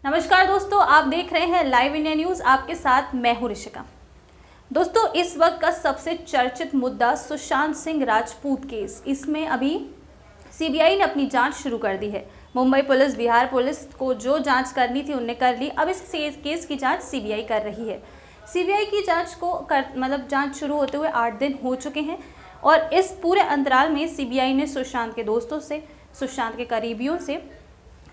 नमस्कार दोस्तों, आप देख रहे हैं लाइव इंडिया न्यूज़। आपके साथ मैं हूं ऋषिका। दोस्तों, इस वक्त का सबसे चर्चित मुद्दा सुशांत सिंह राजपूत केस। इसमें अभी सीबीआई ने अपनी जांच शुरू कर दी है। मुंबई पुलिस, बिहार पुलिस को जो जांच करनी थी उनने कर ली। अब इस केस की जांच सीबीआई कर रही है। सीबीआई की जांच को जांच शुरू होते हुए 8 दिन हो चुके हैं और इस पूरे अंतराल में सीबीआई ने सुशांत के दोस्तों से, सुशांत के करीबियों से,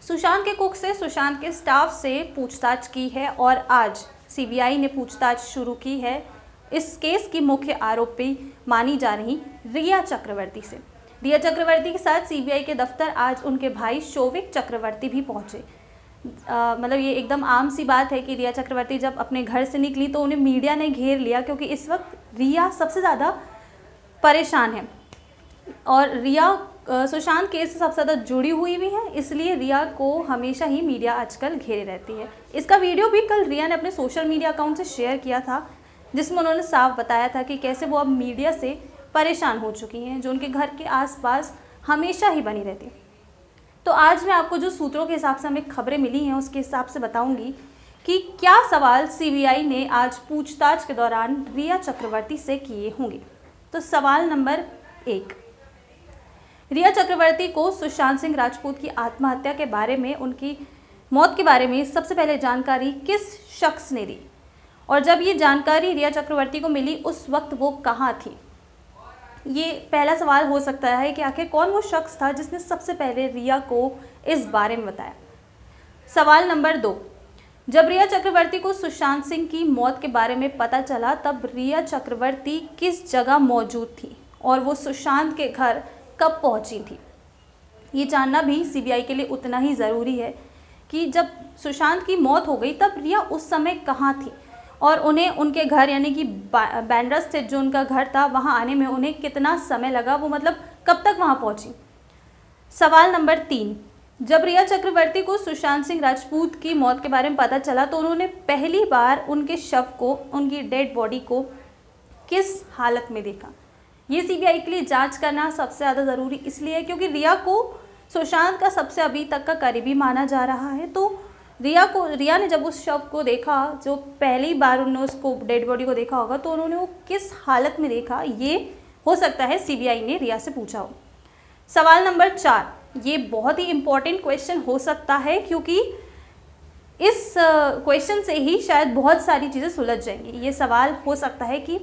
सुशांत के कुक से, सुशांत के स्टाफ से पूछताछ की है और आज सीबीआई ने पूछताछ शुरू की है इस केस की मुख्य आरोपी मानी जा रही रिया चक्रवर्ती से। रिया चक्रवर्ती के साथ सीबीआई के दफ्तर आज उनके भाई शोविक चक्रवर्ती भी पहुंचे। ये एकदम आम सी बात है कि रिया चक्रवर्ती जब अपने घर से निकली तो उन्हें मीडिया ने घेर लिया, क्योंकि इस वक्त रिया सबसे ज़्यादा परेशान है और रिया सुशांत केस से सबसे ज़्यादा जुड़ी हुई भी है, इसलिए रिया को हमेशा ही मीडिया आजकल घेरे रहती है। इसका वीडियो भी कल रिया ने अपने सोशल मीडिया अकाउंट से शेयर किया था, जिसमें उन्होंने साफ बताया था कि कैसे वो अब मीडिया से परेशान हो चुकी हैं, जो उनके घर के आसपास हमेशा ही बनी रहती है। तो आज मैं आपको जो सूत्रों के हिसाब से हमें खबरें मिली हैं उसके हिसाब से बताऊँगी कि क्या सवाल सीबीआई ने आज पूछताछ के दौरान रिया चक्रवर्ती से किए होंगे। तो सवाल नंबर 1, रिया चक्रवर्ती को सुशांत सिंह राजपूत की आत्महत्या के बारे में, उनकी मौत के बारे में सबसे पहले जानकारी किस शख्स ने दी, और जब ये जानकारी रिया चक्रवर्ती को मिली उस वक्त वो कहाँ थी। ये पहला सवाल हो सकता है कि आखिर कौन वो शख्स था जिसने सबसे पहले रिया को इस बारे में बताया। सवाल नंबर 2, जब रिया चक्रवर्ती को सुशांत सिंह की मौत के बारे में पता चला तब रिया चक्रवर्ती किस जगह मौजूद थी और वो सुशांत के घर कब पहुंची थी। ये जानना भी सीबीआई के लिए उतना ही ज़रूरी है कि जब सुशांत की मौत हो गई तब रिया उस समय कहाँ थी और उन्हें उनके घर यानी कि बांद्रा स्थित जो उनका घर था वहाँ आने में उन्हें कितना समय लगा, वो कब तक वहाँ पहुँची। सवाल नंबर 3, जब रिया चक्रवर्ती को सुशांत सिंह राजपूत की मौत के बारे में पता चला तो उन्होंने पहली बार उनके शव को, उनकी डेड बॉडी को किस हालत में देखा। ये सीबीआई के लिए जांच करना सबसे ज़्यादा ज़रूरी इसलिए है क्योंकि रिया को सुशांत का सबसे अभी तक का करीबी माना जा रहा है। तो रिया ने जब उस शव को देखा, जो पहली बार उन्होंने उसको डेड बॉडी को देखा होगा, तो उन्होंने वो किस हालत में देखा, ये हो सकता है सीबीआई ने रिया से पूछा हो। सवाल नंबर 4, ये बहुत ही इम्पॉर्टेंट क्वेश्चन हो सकता है क्योंकि इस क्वेश्चन से ही शायद बहुत सारी चीज़ें सुलझ जाएंगी। ये सवाल हो सकता है कि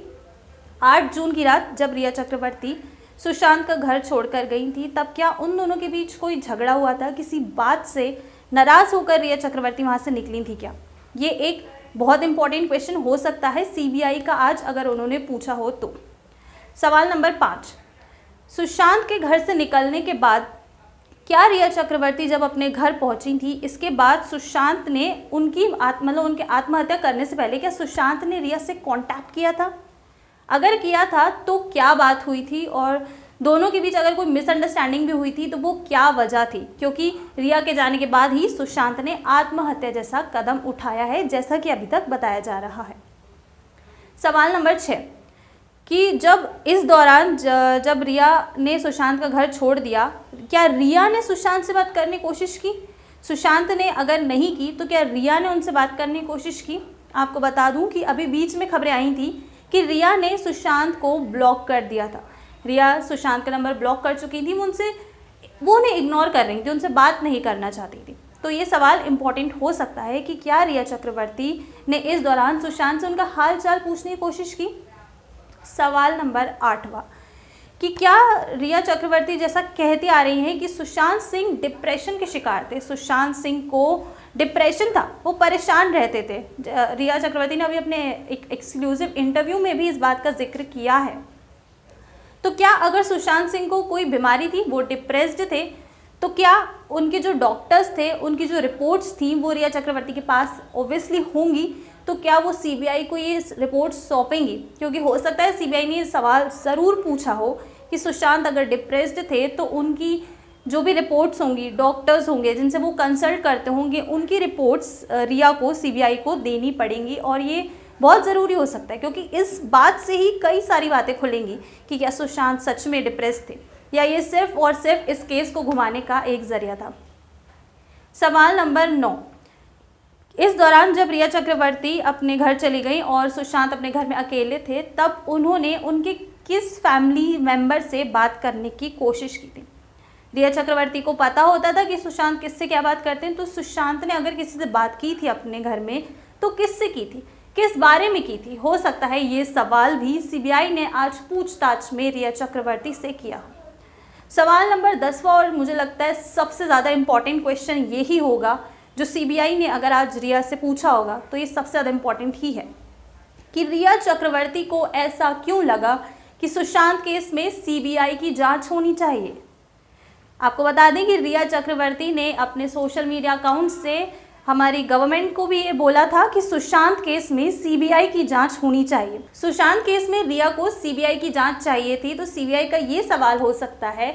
8 जून की रात जब रिया चक्रवर्ती सुशांत का घर छोड़कर गई थी तब क्या उन दोनों के बीच कोई झगड़ा हुआ था, किसी बात से नाराज़ होकर रिया चक्रवर्ती वहाँ से निकली थी क्या। ये एक बहुत इंपॉर्टेंट क्वेश्चन हो सकता है सीबीआई का आज अगर उन्होंने पूछा हो तो। सवाल नंबर 5, सुशांत के घर से निकलने के बाद क्या रिया चक्रवर्ती जब अपने घर पहुंची थी, इसके बाद सुशांत ने उनके आत्महत्या करने से पहले क्या सुशांत ने रिया से कांटेक्ट किया था? अगर किया था तो क्या बात हुई थी और दोनों के बीच अगर कोई मिसअंडरस्टैंडिंग भी हुई थी तो वो क्या वजह थी, क्योंकि रिया के जाने के बाद ही सुशांत ने आत्महत्या जैसा कदम उठाया है, जैसा कि अभी तक बताया जा रहा है। सवाल नंबर 6, कि जब इस दौरान जब रिया ने सुशांत का घर छोड़ दिया, क्या रिया ने सुशांत से बात करने की कोशिश की? सुशांत ने अगर नहीं की तो क्या रिया ने उनसे बात करने की कोशिश की? आपको बता दूं कि अभी बीच में खबरें आई थी कि रिया ने सुशांत को ब्लॉक कर दिया था। रिया सुशांत का नंबर ब्लॉक कर चुकी थी, वो उन्हें इग्नोर कर रही थी, उनसे बात नहीं करना चाहती थी। तो ये सवाल इम्पॉर्टेंट हो सकता है कि क्या रिया चक्रवर्ती ने इस दौरान सुशांत से उनका हाल चाल पूछने की कोशिश की। सवाल नंबर 8वां, कि क्या रिया चक्रवर्ती जैसा कहती आ रही हैं कि सुशांत सिंह डिप्रेशन के शिकार थे, सुशांत सिंह को डिप्रेशन था, वो परेशान रहते थे। रिया चक्रवर्ती ने अभी अपने एक एक्सक्लूसिव इंटरव्यू में भी इस बात का जिक्र किया है। तो क्या अगर सुशांत सिंह को कोई बीमारी थी, वो डिप्रेस्ड थे, तो क्या उनके जो डॉक्टर्स थे, उनकी जो रिपोर्ट्स थी वो रिया चक्रवर्ती के पास ओब्वियसली होंगी, तो क्या वो सीबीआई को ये रिपोर्ट्स सौंपेंगी? क्योंकि हो सकता है सीबीआई ने ये सवाल ज़रूर पूछा हो कि सुशांत अगर डिप्रेस्ड थे तो उनकी जो भी रिपोर्ट्स होंगी, डॉक्टर्स होंगे जिनसे वो कंसल्ट करते होंगे, उनकी रिपोर्ट्स रिया को, सीबीआई को देनी पड़ेंगी। और ये बहुत ज़रूरी हो सकता है क्योंकि इस बात से ही कई सारी बातें खुलेंगी कि क्या सुशांत सच में डिप्रेस थे या ये सिर्फ और सिर्फ इस केस को घुमाने का एक ज़रिया था। सवाल नंबर 9, इस दौरान जब रिया चक्रवर्ती अपने घर चली गई और सुशांत अपने घर में अकेले थे, तब उन्होंने उनके किस फैमिली मेंबर से बात करने की कोशिश की थी। रिया चक्रवर्ती को पता होता था कि सुशांत किससे क्या बात करते हैं, तो सुशांत ने अगर किसी से बात की थी अपने घर में तो किससे की थी, किस बारे में की थी। हो सकता है ये सवाल भी सीबीआई ने आज पूछताछ में रिया चक्रवर्ती से किया। सवाल नंबर 10वां और मुझे लगता है सबसे ज़्यादा इम्पॉर्टेंट क्वेश्चन यही होगा जो सीबीआई ने अगर आज रिया से पूछा होगा तो ये सबसे ज़्यादा इम्पॉर्टेंट ही है कि रिया चक्रवर्ती को ऐसा क्यों लगा कि सुशांत केस में सीबीआई की जांच होनी चाहिए। आपको बता दें कि रिया चक्रवर्ती ने अपने सोशल मीडिया अकाउंट से हमारी गवर्नमेंट को भी ये बोला था कि सुशांत केस में सीबीआई की जांच होनी चाहिए। सुशांत केस में रिया को सीबीआई की जांच चाहिए थी, तो सीबीआई का ये सवाल हो सकता है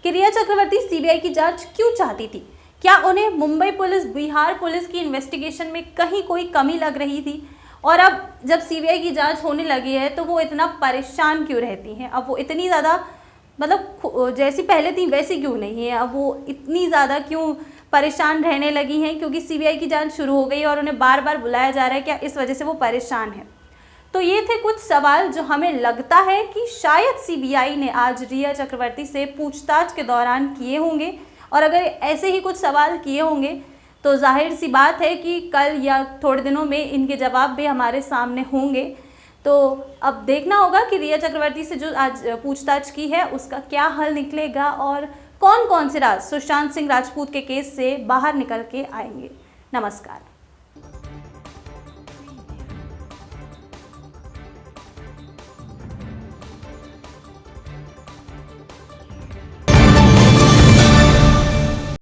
कि रिया चक्रवर्ती सीबीआई की जांच क्यों चाहती थी। क्या उन्हें मुंबई पुलिस, बिहार पुलिस की इन्वेस्टिगेशन में कहीं कोई कमी लग रही थी, और अब जब सीबीआई की जांच होने लगी है तो वो इतना परेशान क्यों रहती हैं। अब वो इतनी ज़्यादा मतलब जैसी पहले थी वैसी क्यों नहीं है, अब वो इतनी ज़्यादा क्यों परेशान रहने लगी हैं, क्योंकि सीबीआई की जांच शुरू हो गई और उन्हें बार बार बुलाया जा रहा है, क्या इस वजह से वो परेशान है। तो ये थे कुछ सवाल जो हमें लगता है कि शायद सीबीआई ने आज रिया चक्रवर्ती से पूछताछ के दौरान किए होंगे, और अगर ऐसे ही कुछ सवाल किए होंगे तो जाहिर सी बात है कि कल या थोड़े दिनों में इनके जवाब भी हमारे सामने होंगे। तो अब देखना होगा कि रिया चक्रवर्ती से जो आज पूछताछ की है उसका क्या हल निकलेगा और कौन कौन से राज सुशांत सिंह राजपूत के केस से बाहर निकल के आएंगे। नमस्कार।